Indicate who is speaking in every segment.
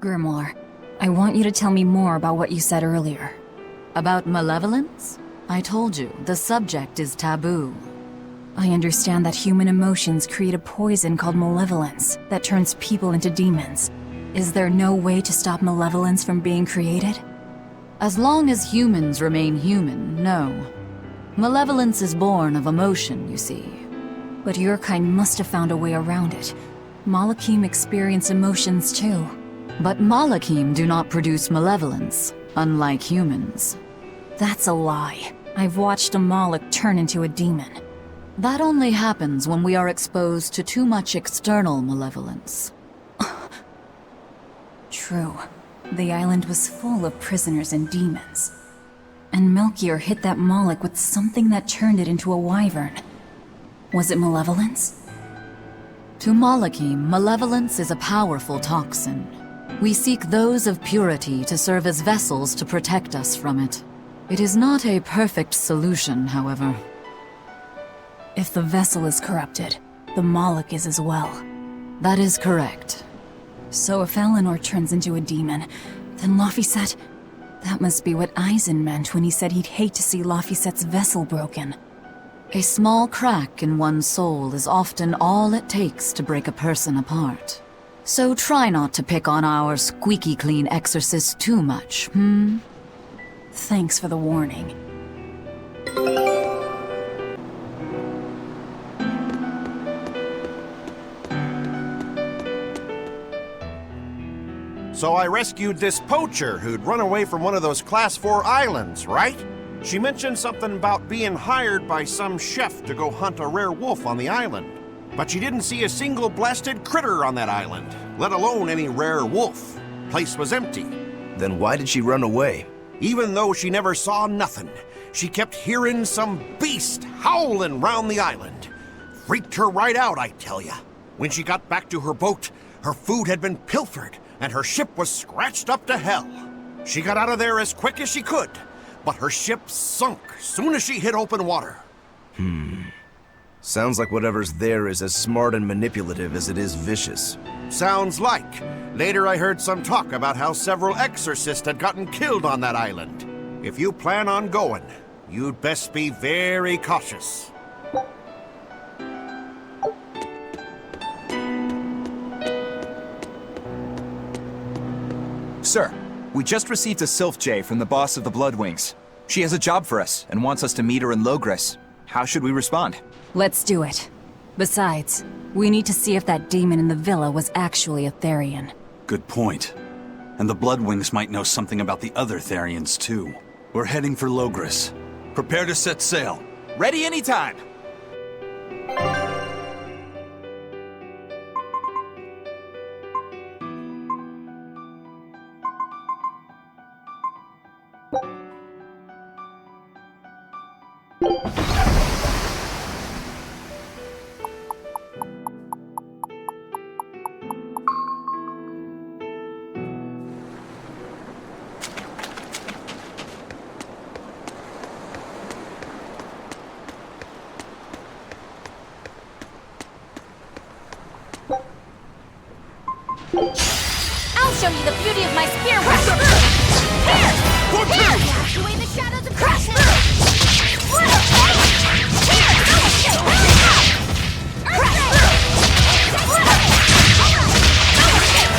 Speaker 1: Grimoire, I want you to tell me more about what you said earlier.
Speaker 2: About malevolence? I told you, the subject is taboo.
Speaker 1: I understand that human emotions create a poison called malevolence that turns people into demons. Is there no way to stop malevolence from being created?
Speaker 2: As long as humans remain human, no. Malevolence is born of emotion, you see.
Speaker 1: But your kind must have found a way around it. Malakim experience emotions too.
Speaker 2: But Malakim do not produce malevolence, unlike humans.
Speaker 1: That's a lie. I've watched a Malak turn into a demon.
Speaker 2: That only happens when we are exposed to too much external malevolence.
Speaker 1: True. The island was full of prisoners and demons. And Melchior hit that Malak with something that turned it into a wyvern. Was it malevolence?
Speaker 2: To Malakim, malevolence is a powerful toxin. We seek those of purity to serve as vessels to protect us from it. It is not a perfect solution, however.
Speaker 1: If the vessel is corrupted, the Malak is as well.
Speaker 2: That is correct.
Speaker 1: So if Eleanor turns into a demon, then Laphicet... That must be what Eisen meant when he said he'd hate to see Laphicet's vessel broken.
Speaker 2: A small crack in one's soul is often all it takes to break a person apart. So try not to pick on our squeaky clean exorcist too much,
Speaker 1: Thanks for the warning.
Speaker 3: So I rescued this poacher who'd run away from one of those Class 4 islands, right? She mentioned something about being hired by some chef to go hunt a rare wolf on the island. But she didn't see a single blasted critter on that island, let alone any rare wolf. Place was empty.
Speaker 4: Then why did she run away?
Speaker 3: Even though she never saw nothing, she kept hearing some beast howling round the island. Freaked her right out, I tell ya. When she got back to her boat, her food had been pilfered, and her ship was scratched up to hell. She got out of there as quick as she could, but her ship sunk soon as she hit open water.
Speaker 4: Sounds like whatever's there is as smart and manipulative as it is vicious.
Speaker 3: Sounds like. Later I heard some talk about how several exorcists had gotten killed on that island. If you plan on going, you'd best be very cautious.
Speaker 5: Sir, we just received a Sylph J from the boss of the Bloodwings. She has a job for us and wants us to meet her in Logres. How should we respond?
Speaker 1: Let's do it. Besides, we need to see if that demon in the villa was actually a Therian.
Speaker 6: Good point. And the Bloodwings might know something about the other Therians, too. We're heading for Logres. Prepare to set sail.
Speaker 5: Ready anytime!
Speaker 7: I'll show you the beauty of my spear weapon! Here! Here! Wash away the shadows of crush! Here! No escape!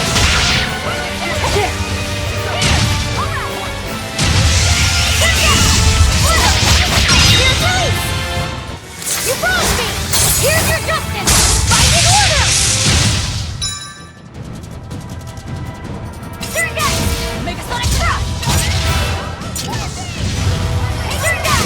Speaker 7: You promised me! Here's your justice! Fight in order! Turn down! Make a sonic crush! Hey, turn down!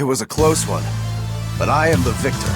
Speaker 4: was a close one, but I am the victor.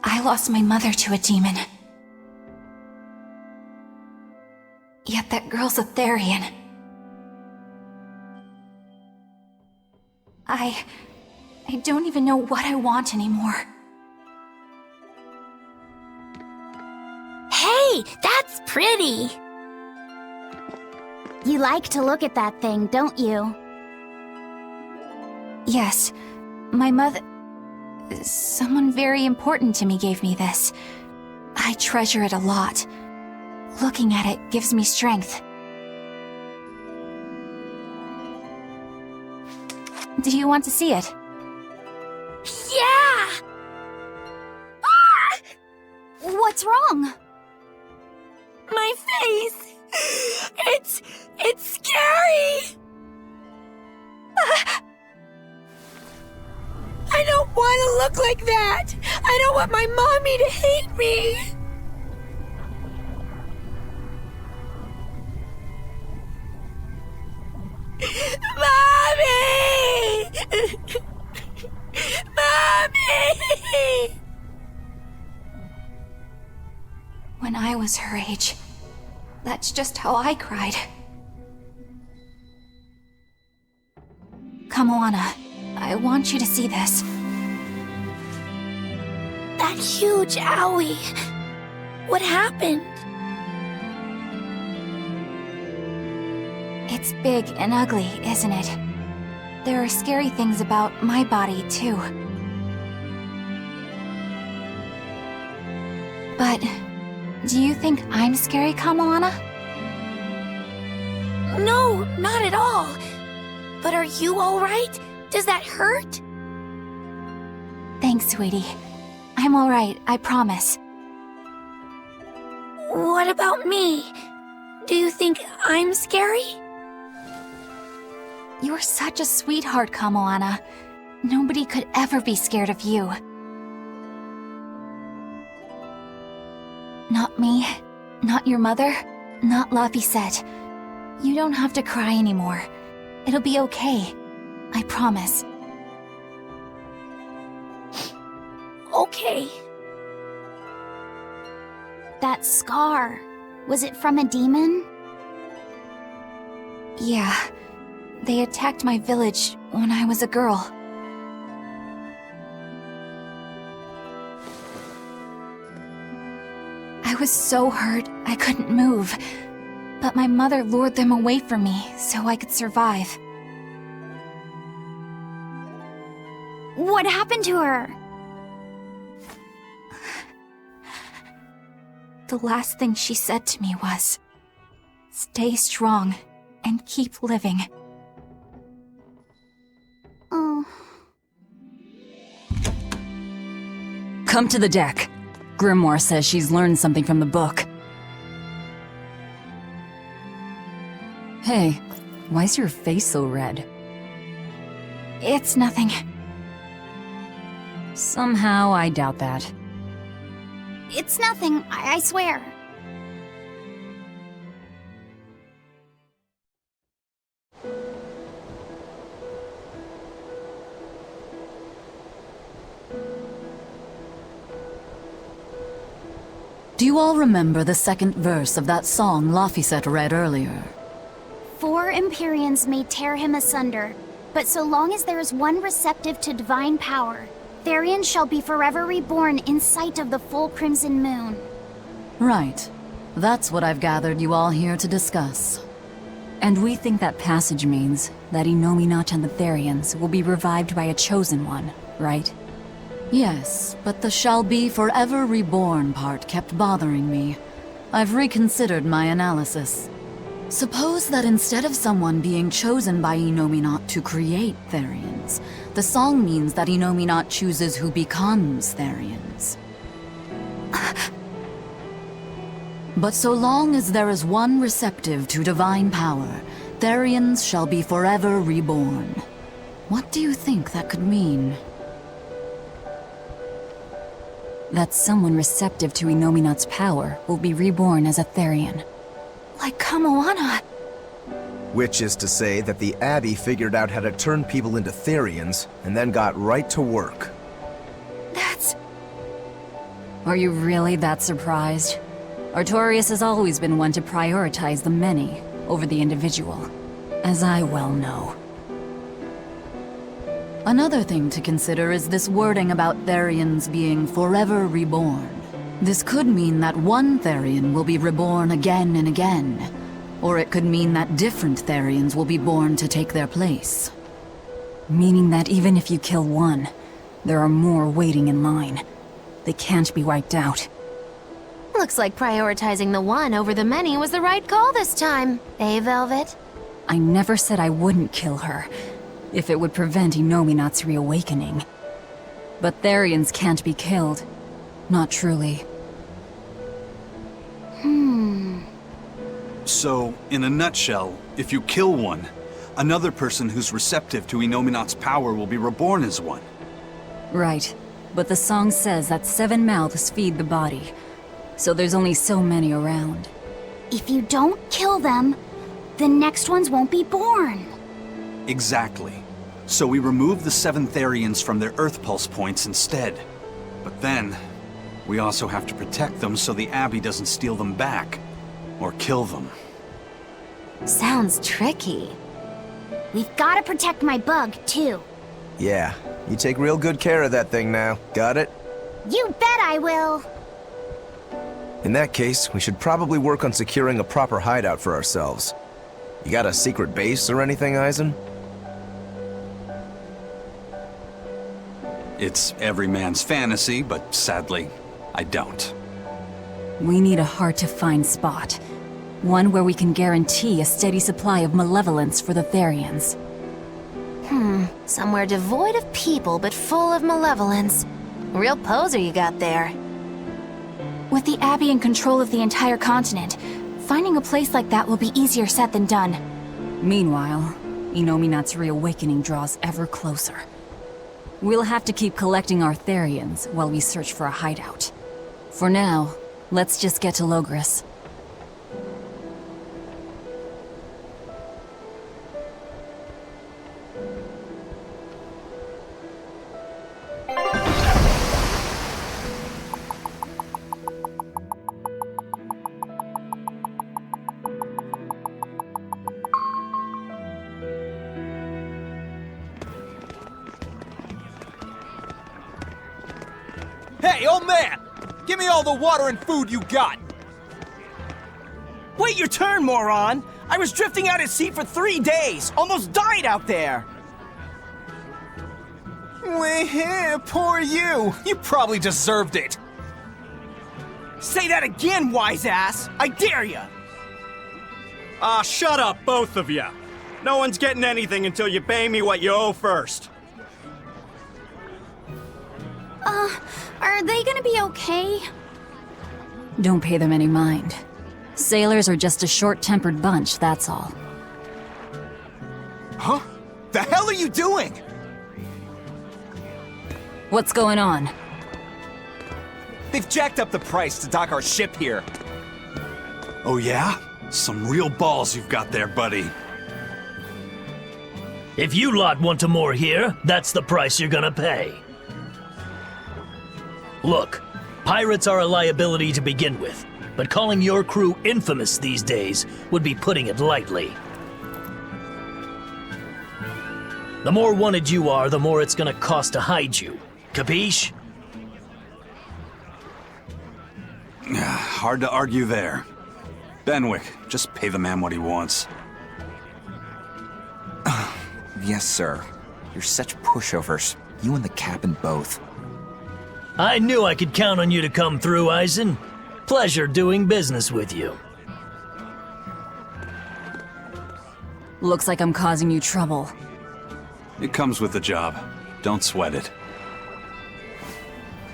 Speaker 1: I lost my mother to a demon. Yet that girl's a Therian. I don't even know what I want anymore.
Speaker 7: Hey, that's pretty! You like to look at that thing, don't you?
Speaker 1: Yes, my mother... Someone very important to me gave me this. I treasure it a lot. Looking at it gives me strength. Do you want to see it?
Speaker 7: Yeah! Ah! What's wrong? My face! It's scary! I don't want to look like that! I don't want my mommy to hate me! Mommy! Mommy!
Speaker 1: When I was her age, that's just how I cried. Come, Moana. I want you to see this.
Speaker 7: That huge owie! What happened?
Speaker 1: It's big and ugly, isn't it? There are scary things about my body, too. But, do you think I'm scary, Kamoana?
Speaker 7: No, not at all. But are you alright? Does that hurt?
Speaker 1: Thanks, sweetie. I'm alright, I promise.
Speaker 7: What about me? Do you think I'm scary?
Speaker 1: You're such a sweetheart, Kamoana. Nobody could ever be scared of you. Not me, not your mother, not Laphicet. You don't have to cry anymore. It'll be okay. I promise.
Speaker 7: Okay. That scar, was it from a demon?
Speaker 1: Yeah. They attacked my village when I was a girl. I was so hurt I couldn't move. But my mother lured them away from me so I could survive.
Speaker 7: What happened to her?
Speaker 1: The last thing she said to me was, "Stay strong and keep living."
Speaker 7: Oh.
Speaker 2: Come to the deck. Grimoire says she's learned something from the book. Hey, why's your face so red?
Speaker 1: It's nothing.
Speaker 2: Somehow, I doubt that.
Speaker 7: It's nothing, I swear.
Speaker 2: Do you all remember the second verse of that song Laphicet read earlier?
Speaker 7: 4 Empyreans may tear him asunder, but so long as there is one receptive to divine power, Therian shall be forever reborn in sight of the full crimson moon.
Speaker 2: Right. That's what I've gathered you all here to discuss.
Speaker 1: And we think that passage means that Innominat and the Therians will be revived by a chosen one, right?
Speaker 2: Yes, but the shall be forever reborn part kept bothering me. I've reconsidered my analysis. Suppose that instead of someone being chosen by Innominat to create Therians, the song means that Innominat chooses who becomes Therians. But so long as there is one receptive to divine power, Therians shall be forever reborn. What do you think that could mean?
Speaker 1: That someone receptive to Innominat's power will be reborn as a Therian. Like Kamoana.
Speaker 4: Which is to say that the Abbey figured out how to turn people into Therians, and then got right to work.
Speaker 1: That's... Are you really that surprised? Artorias has always been one to prioritize the many over the individual, as I well know.
Speaker 2: Another thing to consider is this wording about Therians being forever reborn. This could mean that one Therian will be reborn again and again, or it could mean that different Therians will be born to take their place.
Speaker 1: Meaning that even if you kill one, there are more waiting in line. They can't be wiped out.
Speaker 7: Looks like prioritizing the one over the many was the right call this time, eh, Velvet?
Speaker 1: I never said I wouldn't kill her, if it would prevent Innominat's reawakening. But Therians can't be killed. Not truly.
Speaker 6: So, in a nutshell, if you kill one, another person who's receptive to Innominat's power will be reborn as one.
Speaker 1: Right. But the song says that 7 mouths feed the body, so there's only so many around.
Speaker 8: If you don't kill them, the next ones won't be born.
Speaker 6: Exactly. So we remove the 7 Therians from their Earth Pulse points instead. But then, we also have to protect them so the Abbey doesn't steal them back. Or kill them.
Speaker 7: Sounds tricky.
Speaker 8: We've got to protect my bug, too.
Speaker 4: Yeah, you take real good care of that thing now. Got it?
Speaker 8: You bet I will.
Speaker 4: In that case, we should probably work on securing a proper hideout for ourselves. You got a secret base or anything, Eisen?
Speaker 6: It's every man's fantasy, but sadly, I don't.
Speaker 1: We need a hard-to-find spot. One where we can guarantee a steady supply of malevolence for the Therians.
Speaker 7: Somewhere devoid of people but full of malevolence. Real poser you got there.
Speaker 8: With the Abbey in control of the entire continent, finding a place like that will be easier said than done.
Speaker 1: Meanwhile, Innominat's reawakening draws ever closer. We'll have to keep collecting our Therians while we search for a hideout. For now, let's just get to Logris.
Speaker 9: Hey, old man! Give me all the water and food you got!
Speaker 10: Wait your turn, moron! I was drifting out at sea for 3 days! Almost died out there!
Speaker 9: Weh, poor you! You probably deserved it!
Speaker 10: Say that again, wise ass! I dare ya!
Speaker 11: Ah, shut up, both of ya! No one's getting anything until you pay me what you owe first.
Speaker 8: Are they gonna be okay?
Speaker 1: Don't pay them any mind. Sailors are just a short-tempered bunch, that's all.
Speaker 9: Huh? The hell are you doing?
Speaker 1: What's going on?
Speaker 9: They've jacked up the price to dock our ship here.
Speaker 6: Oh yeah? Some real balls you've got there, buddy.
Speaker 12: If you lot want to moor here, that's the price you're gonna pay. Look, pirates are a liability to begin with, but calling your crew infamous these days would be putting it lightly. The more wanted you are, the more it's gonna cost to hide you. Capiche?
Speaker 6: Hard to argue there. Benwick, just pay the man what he wants.
Speaker 5: Yes, sir. You're such pushovers. You and the captain both.
Speaker 12: I knew I could count on you to come through, Eisen. Pleasure doing business with you.
Speaker 1: Looks like I'm causing you trouble.
Speaker 6: It comes with the job. Don't sweat it.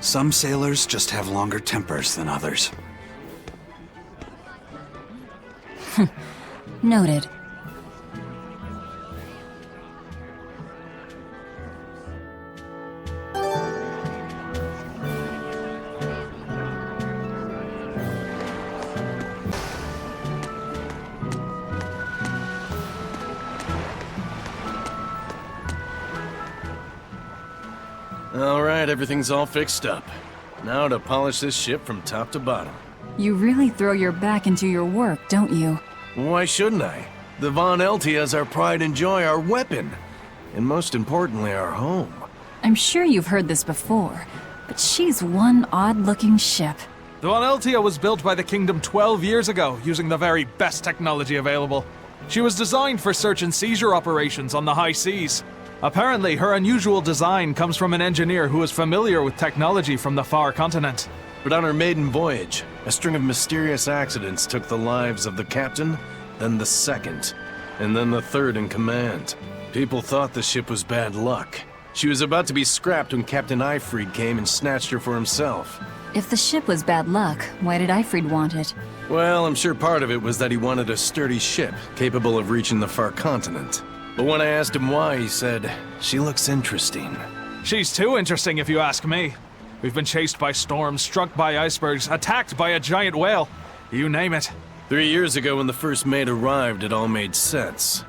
Speaker 6: Some sailors just have longer tempers than others.
Speaker 1: Noted.
Speaker 13: Alright, everything's all fixed up. Now to polish this ship from top to bottom.
Speaker 1: You really throw your back into your work, don't you?
Speaker 13: Why shouldn't I? The Von Eltia is our pride and joy, our weapon. And most importantly, our home.
Speaker 1: I'm sure you've heard this before, but she's one odd-looking ship.
Speaker 14: The Von Eltia was built by the Kingdom 12 years ago, using the very best technology available. She was designed for search and seizure operations on the high seas. Apparently, her unusual design comes from an engineer who is familiar with technology from the far continent.
Speaker 13: But on her maiden voyage, a string of mysterious accidents took the lives of the captain, then the second, and then the third in command. People thought the ship was bad luck. She was about to be scrapped when Captain Eyfried came and snatched her for himself.
Speaker 1: If the ship was bad luck, why did Eyfried want it?
Speaker 13: Well, I'm sure part of it was that he wanted a sturdy ship, capable of reaching the far continent. But when I asked him why, he said, "She looks interesting."
Speaker 14: She's too interesting if you ask me. We've been chased by storms, struck by icebergs, attacked by a giant whale. You name it.
Speaker 13: 3 years ago when the first mate arrived, it all made sense.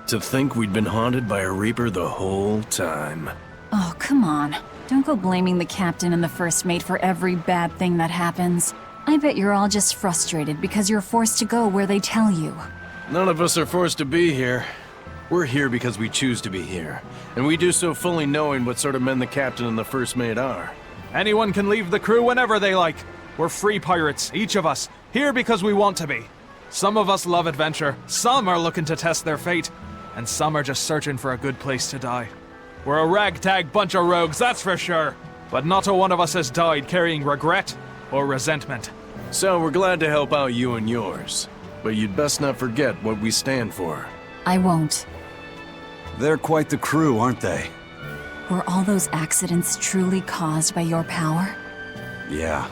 Speaker 13: To think we'd been haunted by a Reaper the whole time.
Speaker 1: Oh, come on. Don't go blaming the captain and the first mate for every bad thing that happens. I bet you're all just frustrated because you're forced to go where they tell you.
Speaker 13: None of us are forced to be here. We're here because we choose to be here, and we do so fully knowing what sort of men the captain and the first mate are.
Speaker 14: Anyone can leave the crew whenever they like. We're free pirates, each of us, here because we want to be. Some of us love adventure, some are looking to test their fate, and some are just searching for a good place to die. We're a ragtag bunch of rogues, that's for sure. But not a one of us has died carrying regret or resentment.
Speaker 13: So we're glad to help out you and yours. But you'd best not forget what we stand for.
Speaker 1: I won't.
Speaker 6: They're quite the crew, aren't they?
Speaker 1: Were all those accidents truly caused by your power?
Speaker 6: Yeah.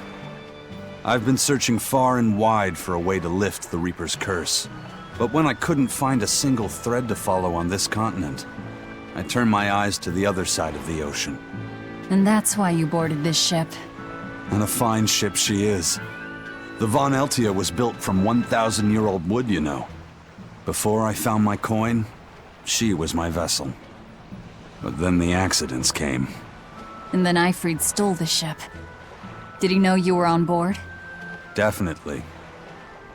Speaker 6: I've been searching far and wide for a way to lift the Reaper's curse. But when I couldn't find a single thread to follow on this continent, I turned my eyes to the other side of the ocean.
Speaker 1: And that's why you boarded this ship.
Speaker 6: And a fine ship she is. The Von Eltia was built from 1,000-year-old wood, you know. Before I found my coin, she was my vessel. But then the accidents came.
Speaker 1: And then Eyfried stole the ship. Did he know you were on board?
Speaker 6: Definitely.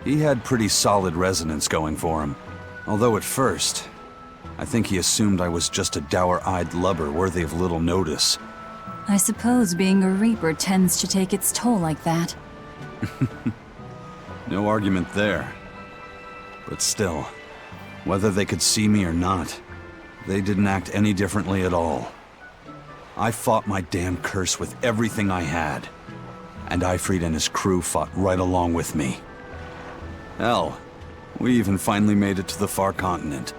Speaker 6: He had pretty solid resonance going for him. Although at first, I think he assumed I was just a dour-eyed lubber worthy of little notice.
Speaker 1: I suppose being a Reaper tends to take its toll like that.
Speaker 6: No argument there. But still, whether they could see me or not, they didn't act any differently at all. I fought my damn curse with everything I had. And Eyfried and his crew fought right along with me. Hell, we even finally made it to the far continent.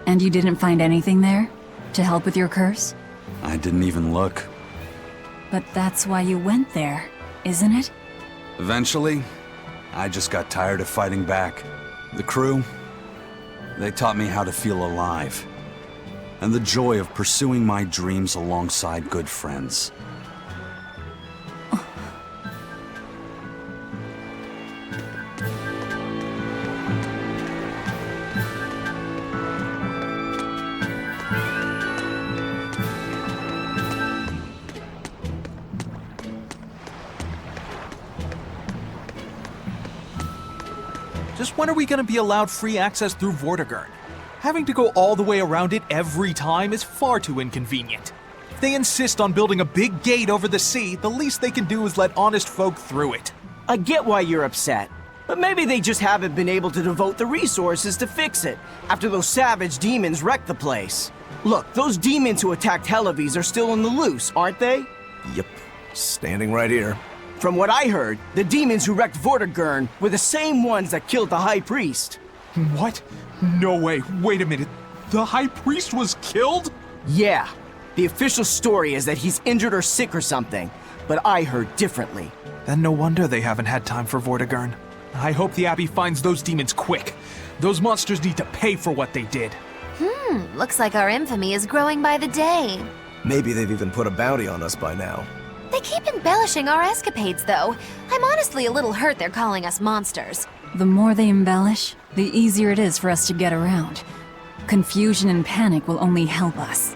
Speaker 1: And you didn't find anything there? To help with your curse?
Speaker 6: I didn't even look.
Speaker 1: But that's why you went there, isn't it?
Speaker 6: Eventually, I just got tired of fighting back. The crew, they taught me how to feel alive. And the joy of pursuing my dreams alongside good friends.
Speaker 14: Just when are we gonna be allowed free access through Vortigern? Having to go all the way around it every time is far too inconvenient. If they insist on building a big gate over the sea, the least they can do is let honest folk through it.
Speaker 10: I get why you're upset. But maybe they just haven't been able to devote the resources to fix it, after those savage demons wrecked the place. Look, those demons who attacked Helavis are still on the loose, aren't they?
Speaker 4: Yep, standing right here.
Speaker 10: From what I heard, the demons who wrecked Vortigern were the same ones that killed the High Priest.
Speaker 14: What? No way. Wait a minute. The High Priest was killed?
Speaker 10: Yeah. The official story is that he's injured or sick or something, but I heard differently.
Speaker 14: Then no wonder they haven't had time for Vortigern. I hope the Abbey finds those demons quick. Those monsters need to pay for what they did.
Speaker 7: Looks like our infamy is growing by the day.
Speaker 4: Maybe they've even put a bounty on us by now.
Speaker 7: They keep embellishing our escapades, though. I'm honestly a little hurt they're calling us monsters.
Speaker 1: The more they embellish, the easier it is for us to get around. Confusion and panic will only help us.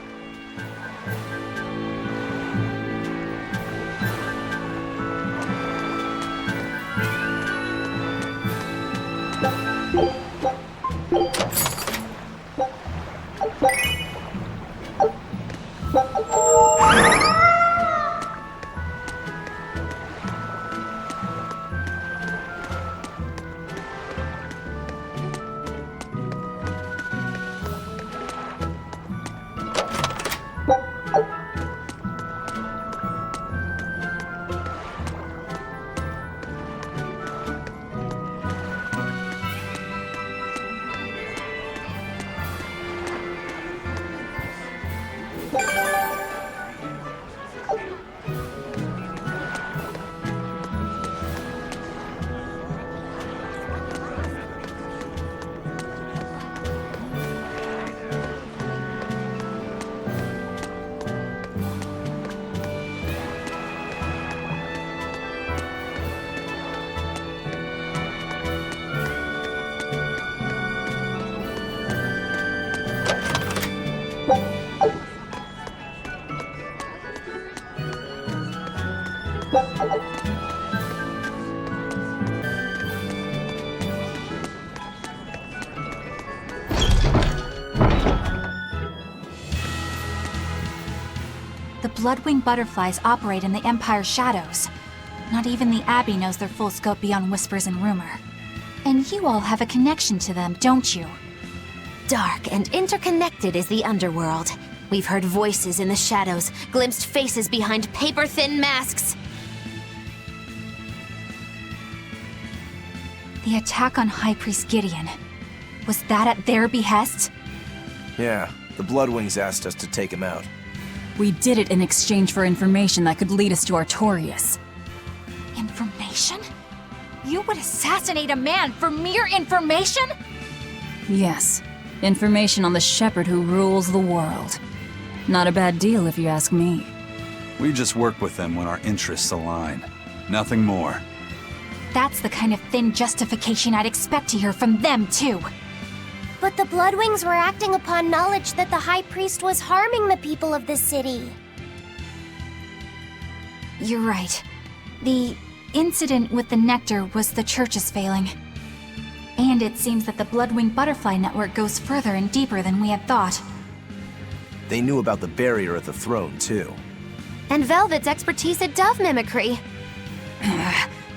Speaker 8: The Bloodwing butterflies operate in the Empire's shadows. Not even the Abbey knows their full scope beyond whispers and rumor. And you all have a connection to them, don't you?
Speaker 7: Dark and interconnected is the underworld. We've heard voices in the shadows, glimpsed faces behind paper-thin masks.
Speaker 8: The attack on High Priest Gideon. Was that at their behest?
Speaker 4: Yeah, the Bloodwings asked us to take him out.
Speaker 1: We did it in exchange for information that could lead us to Artorias.
Speaker 8: Information? You would assassinate a man for mere information?
Speaker 1: Yes, information on the shepherd who rules the world. Not a bad deal if you ask me.
Speaker 6: We just work with them when our interests align. Nothing more.
Speaker 8: That's the kind of thin justification I'd expect to hear from them, too.
Speaker 15: But the Bloodwings were acting upon knowledge that the High Priest was harming the people of the city.
Speaker 8: You're right. The incident with the nectar was the Church's failing. And it seems that the Bloodwing Butterfly Network goes further and deeper than we had thought.
Speaker 4: They knew about the barrier at the throne, too.
Speaker 7: And Velvet's expertise at dove mimicry.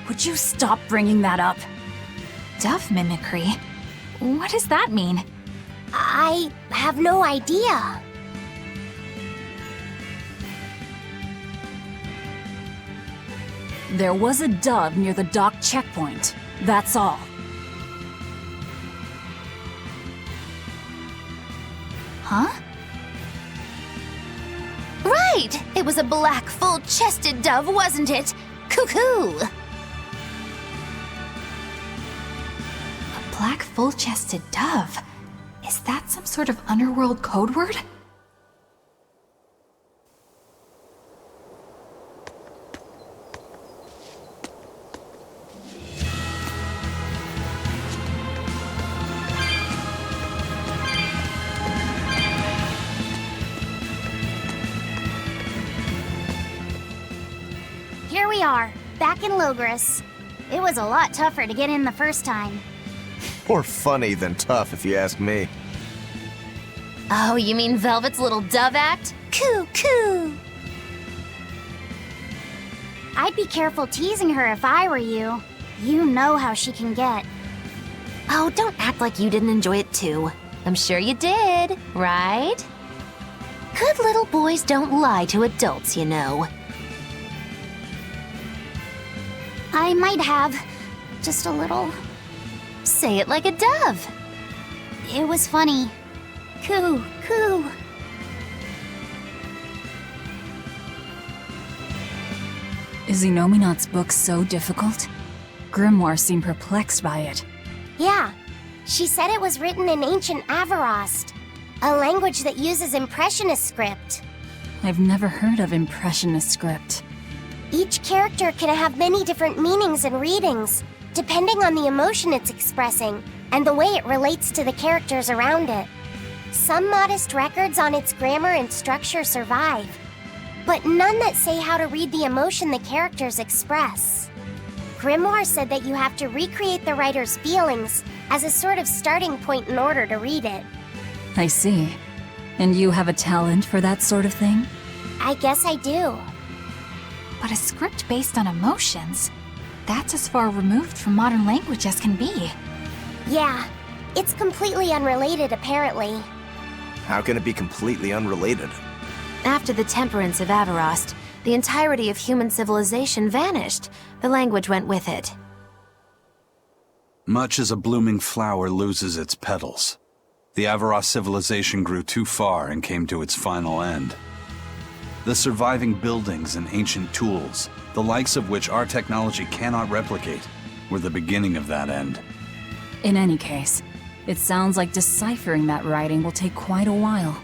Speaker 8: Would you stop bringing that up? Dove mimicry? What does that mean?
Speaker 15: I have no idea.
Speaker 1: There was a dove near the dock checkpoint. That's all.
Speaker 8: Huh?
Speaker 7: Right! It was a black, full-chested dove, wasn't it? Cuckoo!
Speaker 8: Black full-chested dove. Is that some sort of underworld code word?
Speaker 15: Here we are, back in Logris. It was a lot tougher to get in the first time.
Speaker 4: More funny than tough, if you ask me.
Speaker 7: Oh, you mean Velvet's little dove act?
Speaker 15: Coo, coo! I'd be careful teasing her if I were you. You know how she can get.
Speaker 7: Oh, don't act like you didn't enjoy it too. I'm sure you did, right? Good little boys don't lie to adults, you know.
Speaker 15: I might have. Just a little.
Speaker 7: Say it like a dove.
Speaker 15: It was funny. Coo, coo.
Speaker 1: Is Inominat's book so difficult? Grimoire seemed perplexed by it.
Speaker 15: Yeah. She said it was written in ancient Avarost, a language that uses Impressionist script.
Speaker 1: I've never heard of Impressionist script.
Speaker 15: Each character can have many different meanings and readings, depending on the emotion it's expressing and the way it relates to the characters around it. Some modest records on its grammar and structure survive, but none that say how to read the emotion the characters express. Grimoire said that you have to recreate the writer's feelings as a sort of starting point in order to read it.
Speaker 1: I see. And you have a talent for that sort of thing?
Speaker 15: I guess I do.
Speaker 8: But a script based on emotions? That's as far removed from modern language as can be.
Speaker 15: Yeah, it's completely unrelated apparently.
Speaker 4: How can it be completely unrelated?
Speaker 7: After the temperance of Avarost, the entirety of human civilization vanished. The language went with it.
Speaker 6: Much as a blooming flower loses its petals, the Avarost civilization grew too far and came to its final end. The surviving buildings and ancient tools, the likes of which our technology cannot replicate, were the beginning of that end.
Speaker 1: In any case, it sounds like deciphering that writing will take quite a while.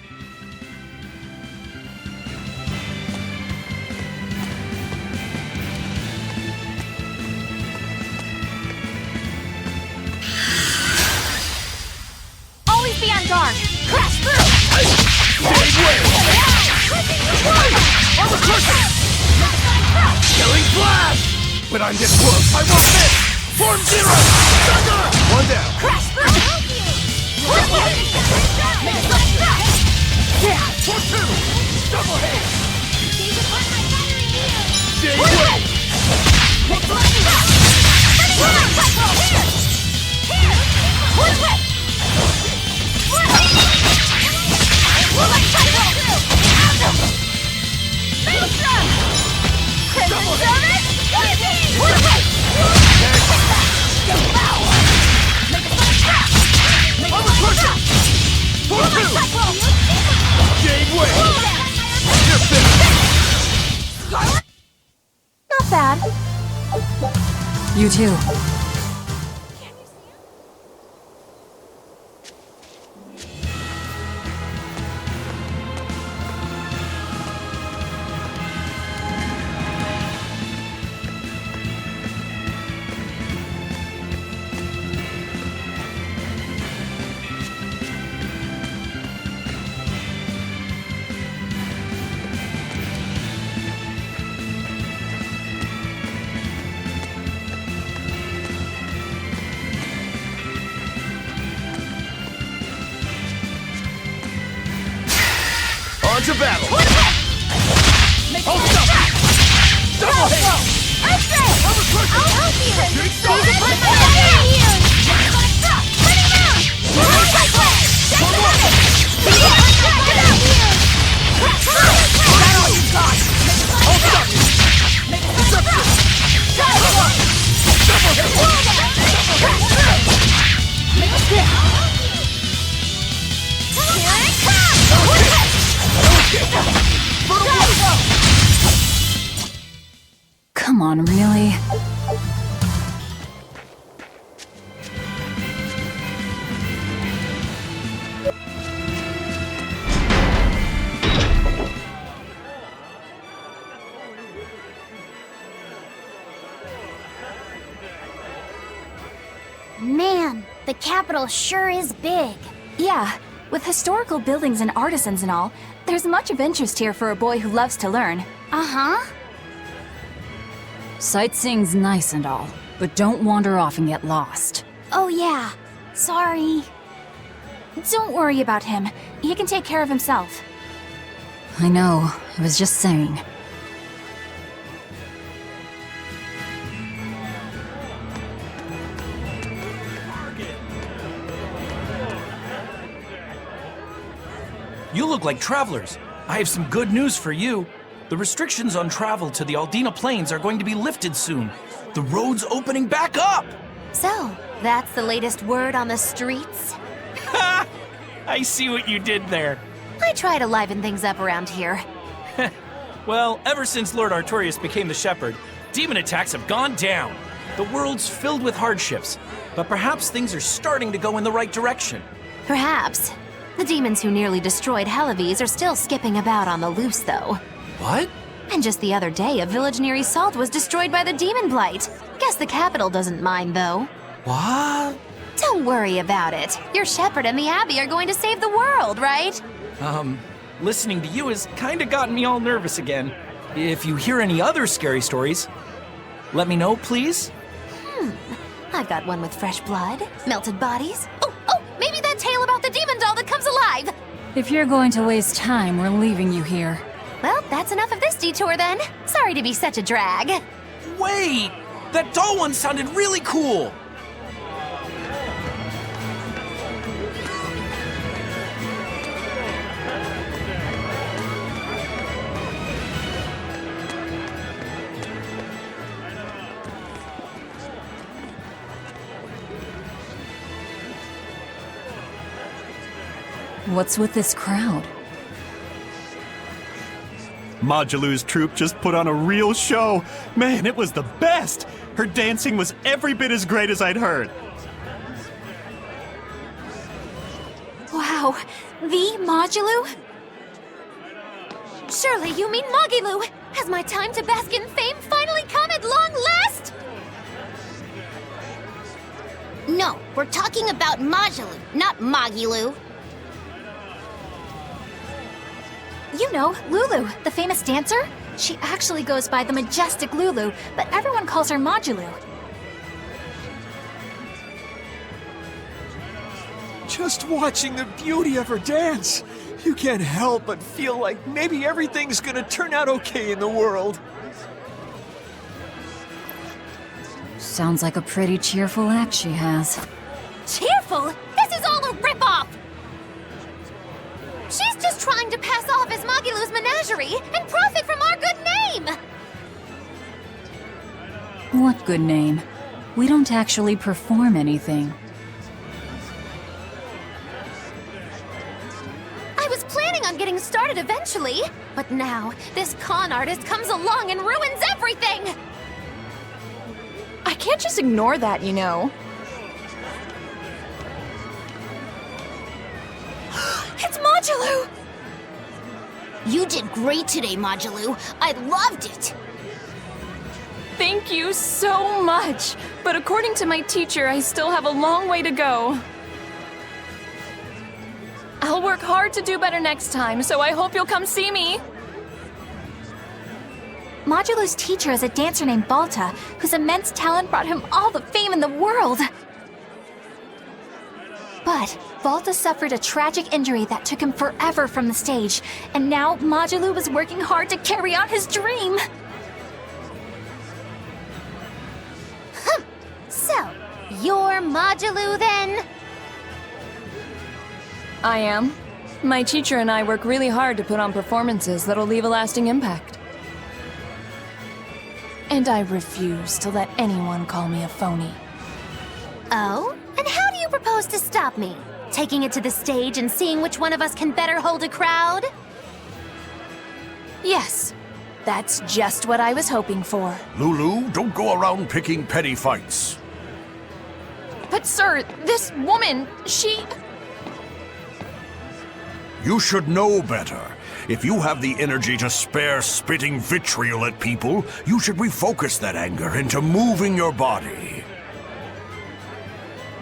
Speaker 8: Always be on guard! Crash through!
Speaker 3: Killing flash! When I'm this close, I won't miss! Form zero! Thunder! One down.
Speaker 8: Crash through! I'll help you!
Speaker 3: Torpedo! Double hit!
Speaker 8: Not bad.
Speaker 1: You too.
Speaker 3: On to battle! Hold up! Double hit!
Speaker 8: I'll help you!
Speaker 1: Come on, really?
Speaker 15: Man, the capital sure is big.
Speaker 8: Yeah, with historical buildings and artisans and all, there's much of interest here for a boy who loves to learn.
Speaker 15: Uh-huh.
Speaker 1: Sightseeing's nice and all, but don't wander off and get lost.
Speaker 15: Oh yeah, sorry.
Speaker 8: Don't worry about him. He can take care of himself.
Speaker 1: I know, I was just saying.
Speaker 16: you look like travelers. I have some good news for you. The restrictions on travel to the Aldina Plains are going to be lifted soon. The road's opening back up!
Speaker 7: So, that's the latest word on the streets?
Speaker 16: Ha! I see what you did there.
Speaker 7: I try to liven things up around here.
Speaker 16: Well, ever since Lord Artorias became the Shepherd, demon attacks have gone down. The world's filled with hardships, but perhaps things are starting to go in the right direction.
Speaker 7: Perhaps. The demons who nearly destroyed Halavis are still skipping about on the loose, though.
Speaker 16: What?
Speaker 7: And just the other day, a village near Salt was destroyed by the demon blight. Guess the capital doesn't mind, though.
Speaker 16: What?
Speaker 7: Don't worry about it. Your shepherd and the Abbey are going to save the world, right?
Speaker 16: Listening to you has kinda gotten me all nervous again. If you hear any other scary stories, let me know, please.
Speaker 7: I've got one with fresh blood, melted bodies. Oh, maybe that tale about the demon doll that comes alive!
Speaker 1: If you're going to waste time, we're leaving you here.
Speaker 7: Well, that's enough of this detour then. Sorry to be such a drag.
Speaker 16: Wait! That doll one sounded really cool!
Speaker 1: What's with this crowd?
Speaker 11: Modulu's troupe just put on a real show. Man, it was the best! Her dancing was every bit as great as I'd heard.
Speaker 8: Wow, the Modulu?
Speaker 7: Surely you mean Mogilu! Has my time to bask in fame finally come at long last?
Speaker 15: No, we're talking about Majulu, not Mogilu.
Speaker 8: You know, Lulu, the famous dancer? She actually goes by the majestic Lulu, but everyone calls her Modulu.
Speaker 9: Just watching the beauty of her dance, you can't help but feel like maybe everything's gonna turn out okay in the world.
Speaker 1: Sounds like a pretty cheerful act she has.
Speaker 7: Cheerful? This is all a ripoff! She's just trying to pass off as Mogilu's menagerie and profit from our good name!
Speaker 1: What good name? We don't actually perform anything.
Speaker 7: I was planning on getting started eventually, but now this con artist comes along and ruins everything!
Speaker 17: I can't just ignore that, you know.
Speaker 7: It's Modulu!
Speaker 15: You did great today, Modulu. I loved it.
Speaker 17: Thank you so much. But according to my teacher, I still have a long way to go. I'll work hard to do better next time, so I hope you'll come see me.
Speaker 8: Modulu's teacher is a dancer named Balta, whose immense talent brought him all the fame in the world. But Balta suffered a tragic injury that took him forever from the stage, and now Modulu was working hard to carry out his dream.
Speaker 7: So, you're Modulu then?
Speaker 17: I am. My teacher and I work really hard to put on performances that'll leave a lasting impact. And I refuse to let anyone call me a phony.
Speaker 7: Oh? And how do you propose to stop me? Taking it to the stage and seeing which one of us can better hold a crowd?
Speaker 17: Yes, that's just what I was hoping for.
Speaker 3: Lulu, don't go around picking petty fights.
Speaker 17: But sir, this woman, she...
Speaker 3: You should know better. If you have the energy to spare spitting vitriol at people, you should refocus that anger into moving your body.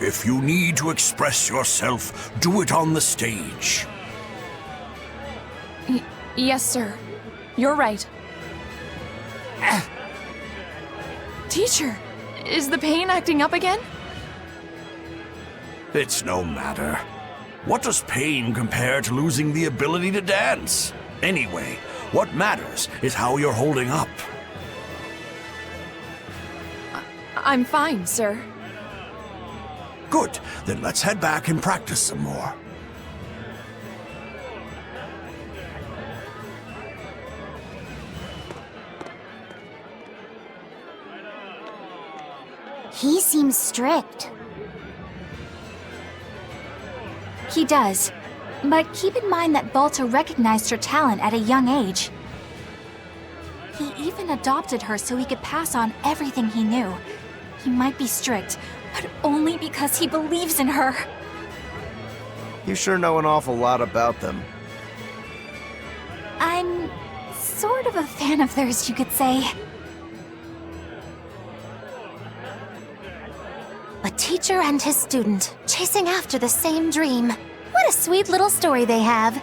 Speaker 3: If you need to express yourself, do it on the stage.
Speaker 17: Yes, sir. You're right. Teacher, is the pain acting up again?
Speaker 3: It's no matter. What does pain compare to losing the ability to dance? Anyway, what matters is how you're holding up.
Speaker 17: I'm fine, sir.
Speaker 3: Good, then let's head back and practice some more.
Speaker 15: He seems strict.
Speaker 8: He does. But keep in mind that Balta recognized her talent at a young age. He even adopted her so he could pass on everything he knew. He might be strict, but only because he believes in her.
Speaker 4: You sure know an awful lot about them.
Speaker 8: I'm sort of a fan of theirs, you could say.
Speaker 7: A teacher and his student, chasing after the same dream. What a sweet little story they have.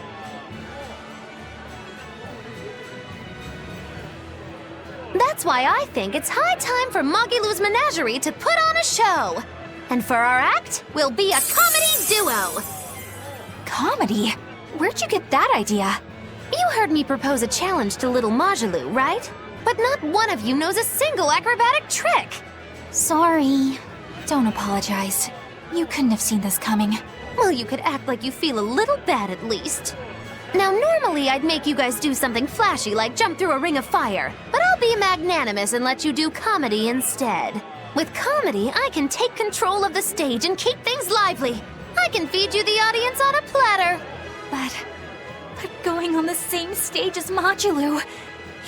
Speaker 7: That's why I think it's high time for Magilou's Menagerie to put on a show. And for our act, we'll be a comedy duo.
Speaker 8: Comedy? Where'd you get that idea?
Speaker 7: You heard me propose a challenge to little Majalou, right? But not one of you knows a single acrobatic trick.
Speaker 15: Sorry.
Speaker 8: Don't apologize. You couldn't have seen this coming.
Speaker 7: Well, you could act like you feel a little bad at least. Now, normally I'd make you guys do something flashy like jump through a ring of fire, but I'll be magnanimous and let you do comedy instead. With comedy, I can take control of the stage and keep things lively. I can feed you the audience on a platter.
Speaker 8: But going on the same stage as Majalou,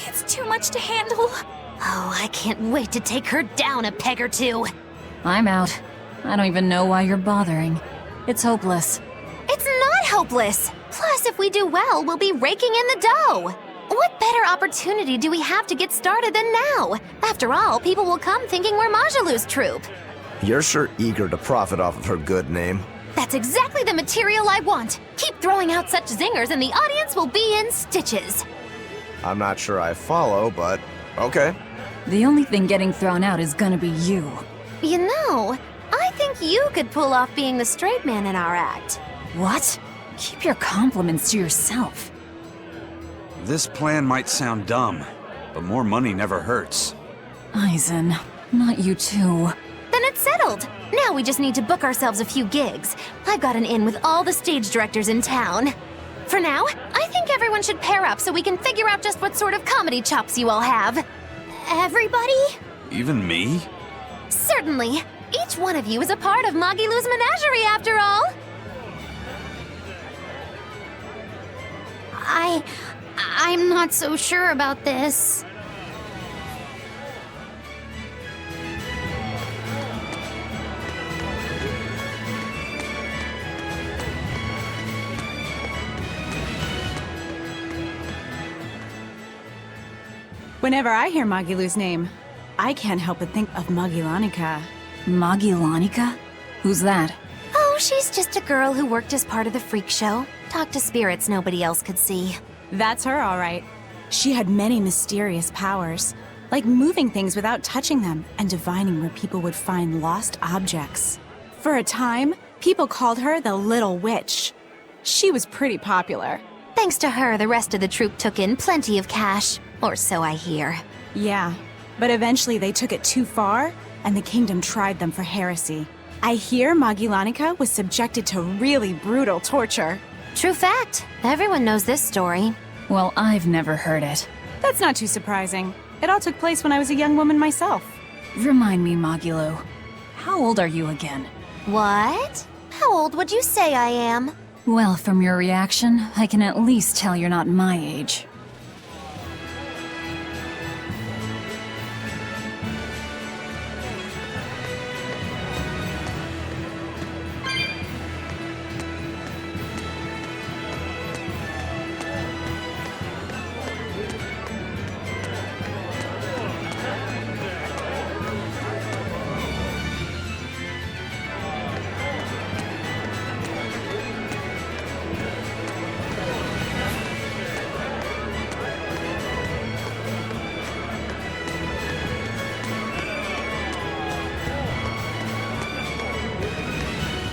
Speaker 8: it's too much to handle.
Speaker 7: Oh, I can't wait to take her down a peg or two.
Speaker 1: I'm out. I don't even know why you're bothering. It's hopeless.
Speaker 7: It's not hopeless. Plus, if we do well, we'll be raking in the dough. What better opportunity do we have to get started than now? After all, people will come thinking we're Majalou's troupe.
Speaker 4: You're sure eager to profit off of her good name.
Speaker 7: That's exactly the material I want. Keep throwing out such zingers and the audience will be in stitches.
Speaker 4: I'm not sure I follow, but okay.
Speaker 1: The only thing getting thrown out is gonna be you.
Speaker 7: You know, I think you could pull off being the straight man in our act.
Speaker 1: What? Keep your compliments to yourself.
Speaker 6: This plan might sound dumb, but more money never hurts.
Speaker 1: Eisen, not you too.
Speaker 7: Then it's settled. Now we just need to book ourselves a few gigs. I've got an in with all the stage directors in town. For now, I think everyone should pair up so we can figure out just what sort of comedy chops you all have. Everybody?
Speaker 6: Even me?
Speaker 7: Certainly. Each one of you is a part of Magilou's Menagerie, after all.
Speaker 15: I'm not so sure about this.
Speaker 18: Whenever I hear Magilou's name, I can't help but think of Magilanica.
Speaker 1: Magilanica? Who's that?
Speaker 7: Oh, she's just a girl who worked as part of the freak show. Talked to spirits nobody else could see.
Speaker 18: That's her, all right. She had many mysterious powers, like moving things without touching them and divining where people would find lost objects. For a time, people called her the Little Witch. She was pretty popular.
Speaker 7: Thanks to her, the rest of the troupe took in plenty of cash. Or so I hear.
Speaker 18: Yeah, but eventually they took it too far, and the kingdom tried them for heresy. I hear Magilanica was subjected to really brutal torture.
Speaker 7: True fact. Everyone knows this story.
Speaker 1: Well, I've never heard it.
Speaker 18: That's not too surprising. It all took place when I was a young woman myself.
Speaker 1: Remind me, Magilou. How old are you again?
Speaker 7: What? How old would you say I am?
Speaker 1: Well, from your reaction, I can at least tell you're not my age.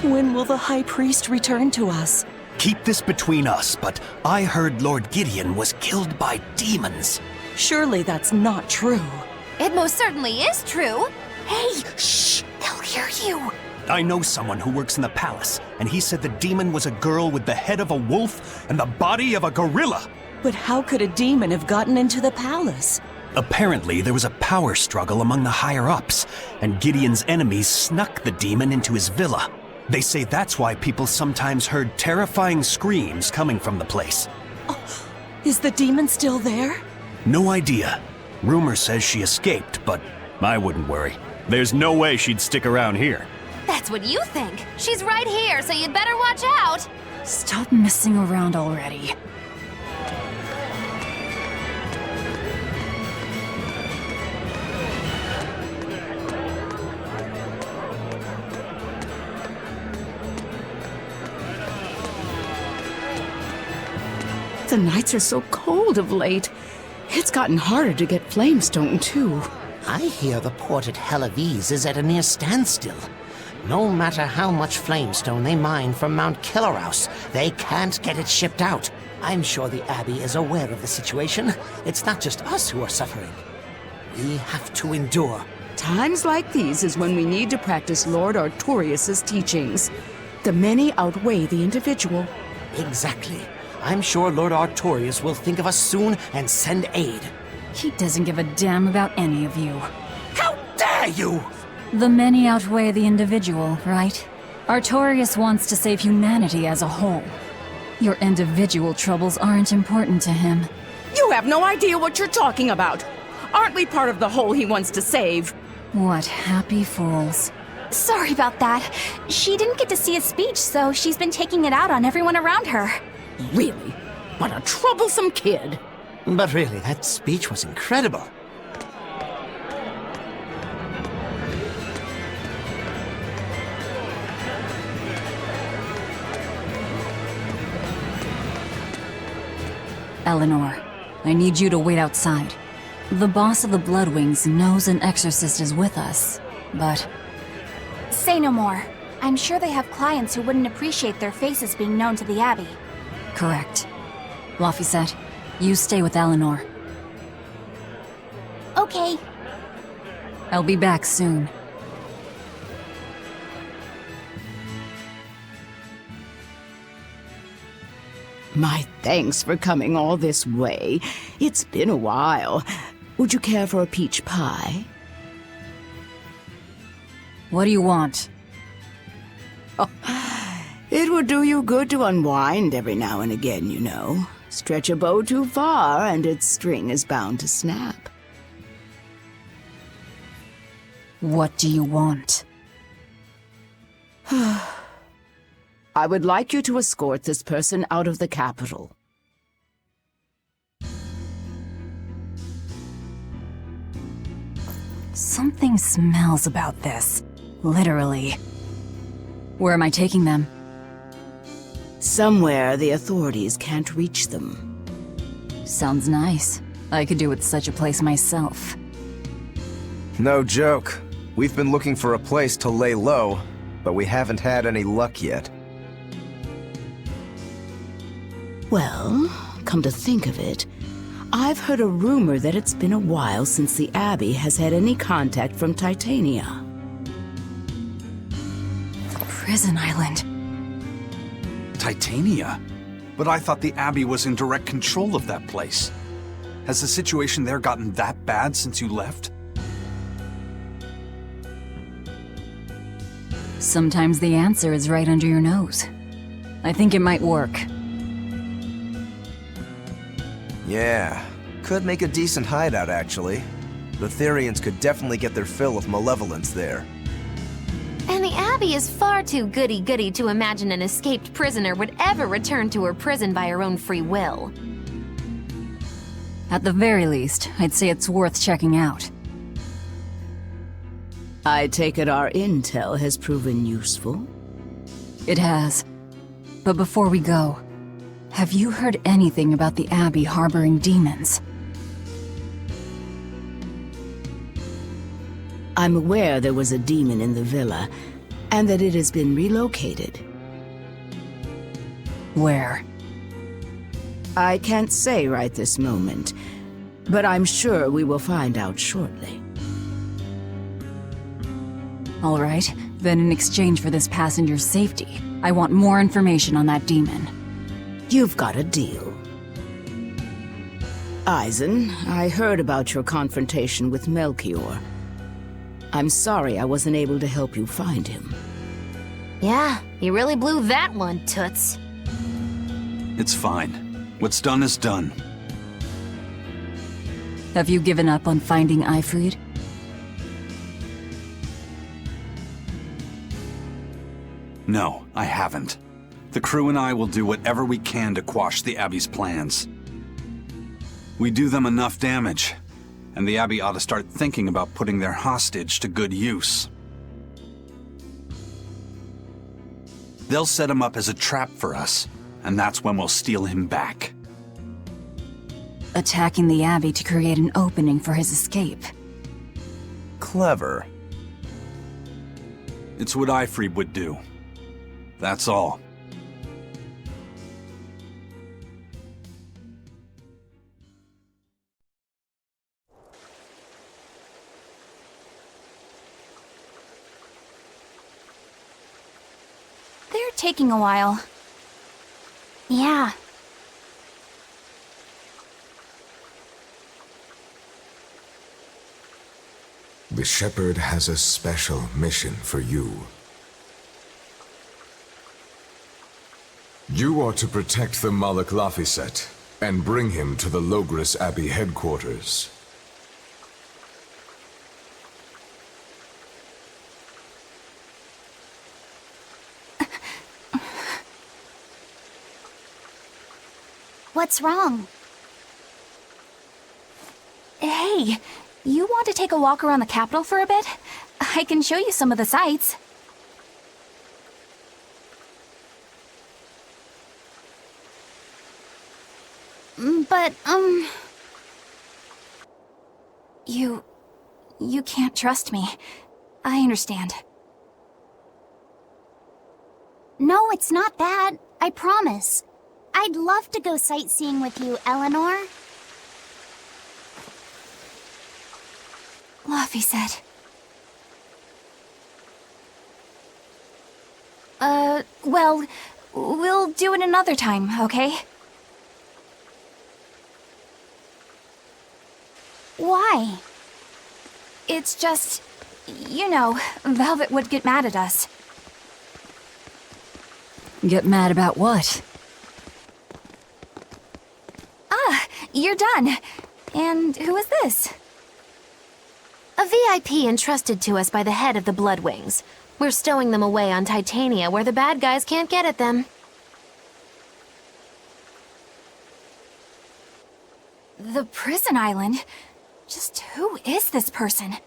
Speaker 19: When will the High Priest return to us?
Speaker 20: Keep this between us, but I heard Lord Gideon was killed by demons.
Speaker 19: Surely that's not true.
Speaker 7: It most certainly is true.
Speaker 20: Hey, shh!
Speaker 7: They'll hear you.
Speaker 20: I know someone who works in the palace, and he said the demon was a girl with the head of a wolf and the body of a gorilla.
Speaker 19: But how could a demon have gotten into the palace?
Speaker 20: Apparently, there was a power struggle among the higher-ups, and Gideon's enemies snuck the demon into his villa. They say that's why people sometimes heard terrifying screams coming from the place.
Speaker 19: Is the demon still there?
Speaker 20: No idea. Rumor says she escaped, but I wouldn't worry.
Speaker 11: There's no way she'd stick around here.
Speaker 7: That's what you think. She's right here, so you'd better watch out.
Speaker 1: Stop messing around already.
Speaker 21: The nights are so cold of late. It's gotten harder to get flamestone, too.
Speaker 22: I hear the port at Helavis is at a near standstill. No matter how much flamestone they mine from Mount Killerhouse, they can't get it shipped out. I'm sure the Abbey is aware of the situation. It's not just us who are suffering. We have to endure.
Speaker 21: Times like these is when we need to practice Lord Artorius' teachings. The many outweigh the individual.
Speaker 22: Exactly. I'm sure Lord Artorius will think of us soon and send aid.
Speaker 1: He doesn't give a damn about any of you.
Speaker 22: How dare you!
Speaker 1: The many outweigh the individual, right? Artorius wants to save humanity as a whole. Your individual troubles aren't important to him.
Speaker 21: You have no idea what you're talking about. Aren't we part of the whole he wants to save?
Speaker 1: What happy fools.
Speaker 8: Sorry about that. She didn't get to see a speech, so she's been taking it out on everyone around her.
Speaker 21: Really? What a troublesome kid.
Speaker 22: But really, that speech was incredible.
Speaker 1: Eleanor, I need you to wait outside. The boss of the Bloodwings knows an exorcist is with us, but...
Speaker 8: Say no more. I'm sure they have clients who wouldn't appreciate their faces being known to the Abbey.
Speaker 1: Correct. Laphicet, you stay with Eleanor.
Speaker 15: Okay.
Speaker 1: I'll be back soon.
Speaker 21: My thanks for coming all this way. It's been a while. Would you care for a peach pie?
Speaker 1: What do you want?
Speaker 21: It would do you good to unwind every now and again, you know. Stretch a bow too far, and its string is bound to snap.
Speaker 1: What do you want?
Speaker 21: I would like you to escort this person out of the capital.
Speaker 1: Something smells about this. Literally. Where am I taking them?
Speaker 21: Somewhere the authorities can't reach them.
Speaker 1: Sounds nice. I could do with such a place myself.
Speaker 4: No joke. We've been looking for a place to lay low, but we haven't had any luck yet.
Speaker 21: Well, come to think of it, I've heard a rumor that it's been a while since the Abbey has had any contact from Titania.
Speaker 1: The prison island.
Speaker 6: Titania? But I thought the Abbey was in direct control of that place. Has the situation there gotten that bad since you left?
Speaker 1: Sometimes the answer is right under your nose. I think it might work.
Speaker 4: Yeah, could make a decent hideout, actually. The Therians could definitely get their fill of malevolence there.
Speaker 7: And the Abbey is far too goody-goody to imagine an escaped prisoner would ever return to her prison by her own free will.
Speaker 1: At the very least, I'd say it's worth checking out.
Speaker 21: I take it our intel has proven useful?
Speaker 1: It has. But before we go, have you heard anything about the Abbey harboring demons?
Speaker 21: I'm aware there was a demon in the villa, and that it has been relocated.
Speaker 1: Where?
Speaker 21: I can't say right this moment, but I'm sure we will find out shortly.
Speaker 1: All right, then in exchange for this passenger's safety, I want more information on that demon.
Speaker 21: You've got a deal. Eisen, I heard about your confrontation with Melchior. I'm sorry I wasn't able to help you find him.
Speaker 7: Yeah, you really blew that one, Toots.
Speaker 6: It's fine. What's done is done.
Speaker 1: Have you given up on finding Eifried?
Speaker 6: No, I haven't. The crew and I will do whatever we can to quash the Abbey's plans. We do them enough damage, and the Abbey ought to start thinking about putting their hostage to good use. They'll set him up as a trap for us, and that's when we'll steal him back.
Speaker 1: Attacking the Abbey to create an opening for his escape.
Speaker 4: Clever.
Speaker 6: It's what Eifried would do. That's all.
Speaker 8: They're taking a while.
Speaker 7: Yeah.
Speaker 2: The Shepherd has a special mission for you. You are to protect the Malak Laphicet and bring him to the Logres Abbey headquarters.
Speaker 8: What's wrong? Hey, you want to take a walk around the capital for a bit? I can show you some of the sights. But, You can't trust me. I understand.
Speaker 15: No, it's not that. I promise. I'd love to go sightseeing with you, Eleanor.
Speaker 8: Laphicet. Well, we'll do it another time, okay?
Speaker 15: Why?
Speaker 8: It's just, you know, Velvet would get mad at us.
Speaker 1: Get mad about what?
Speaker 8: Ah, you're done. And who is this?
Speaker 7: A VIP entrusted to us by the head of the Bloodwings. We're stowing them away on Titania where the bad guys can't get at them.
Speaker 8: The prison island? Just who is this person?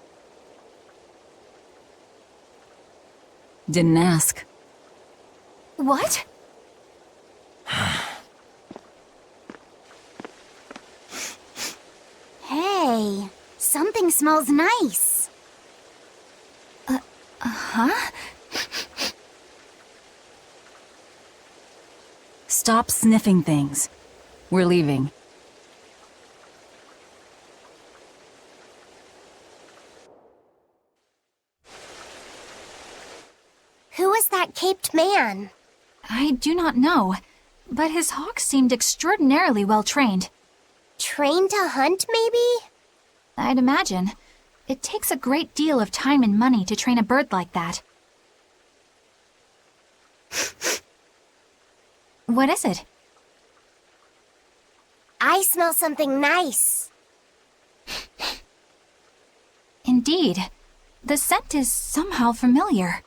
Speaker 1: Didn't ask.
Speaker 8: What?
Speaker 15: Hey, something smells nice.
Speaker 8: Huh?
Speaker 1: Stop sniffing things. We're leaving.
Speaker 15: Who is that caped man?
Speaker 8: I do not know, but his hawk seemed extraordinarily well trained.
Speaker 15: Trained to hunt, maybe?
Speaker 8: I'd imagine. It takes a great deal of time and money to train a bird like that. What is it?
Speaker 15: I smell something nice.
Speaker 8: Indeed. The scent is somehow familiar.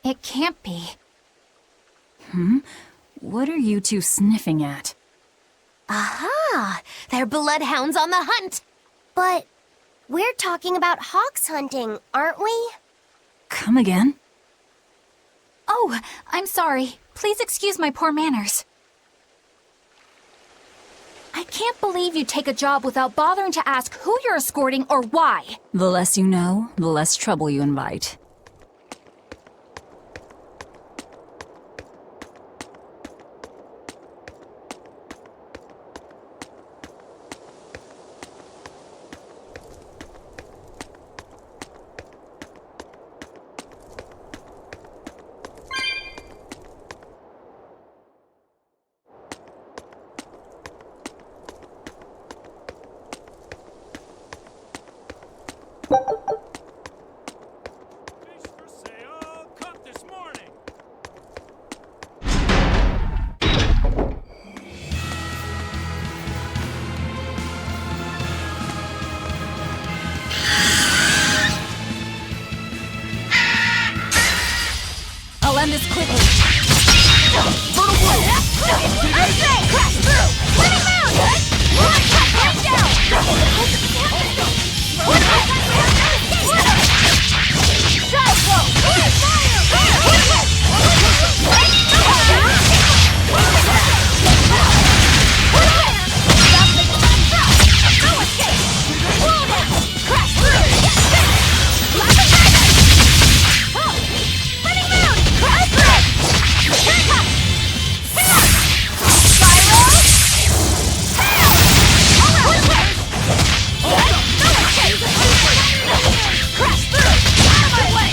Speaker 8: It can't be.
Speaker 1: What are you two sniffing at?
Speaker 7: Aha! They're bloodhounds on the hunt!
Speaker 15: But we're talking about hawks hunting, aren't we?
Speaker 1: Come again?
Speaker 8: Oh, I'm sorry. Please excuse my poor manners. I can't believe you take a job without bothering to ask who you're escorting or why.
Speaker 1: The less you know, the less trouble you invite. I'll end this quickly.
Speaker 5: Turtle blade! Crash through! Living mound! Hands down! Shadow blow! No escape! Roll down! Crash through! Living mound! Crash through! Handcuff! Spiral! Crash through! Out of my way!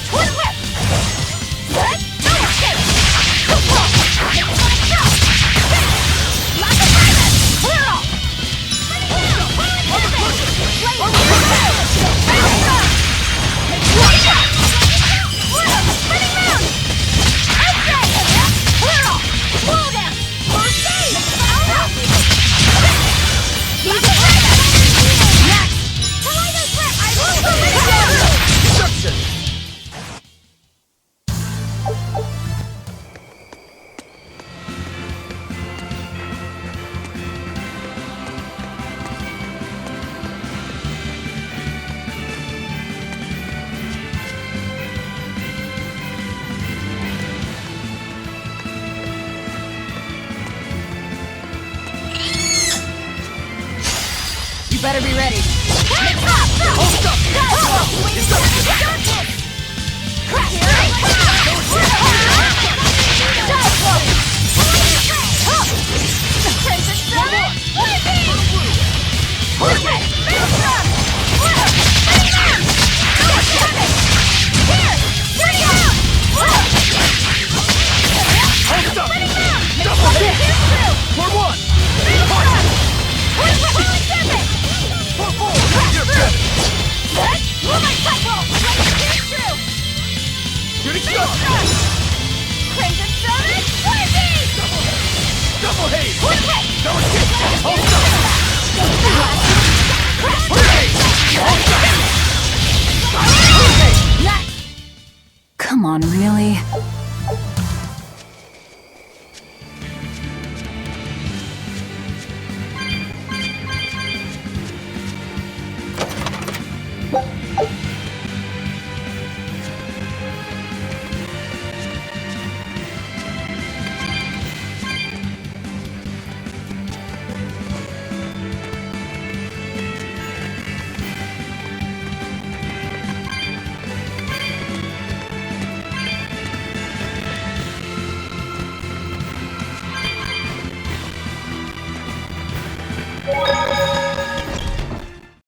Speaker 5: Twin whip! No escape! Lock of diamonds! Clear all!
Speaker 1: You better be ready. Come on, really?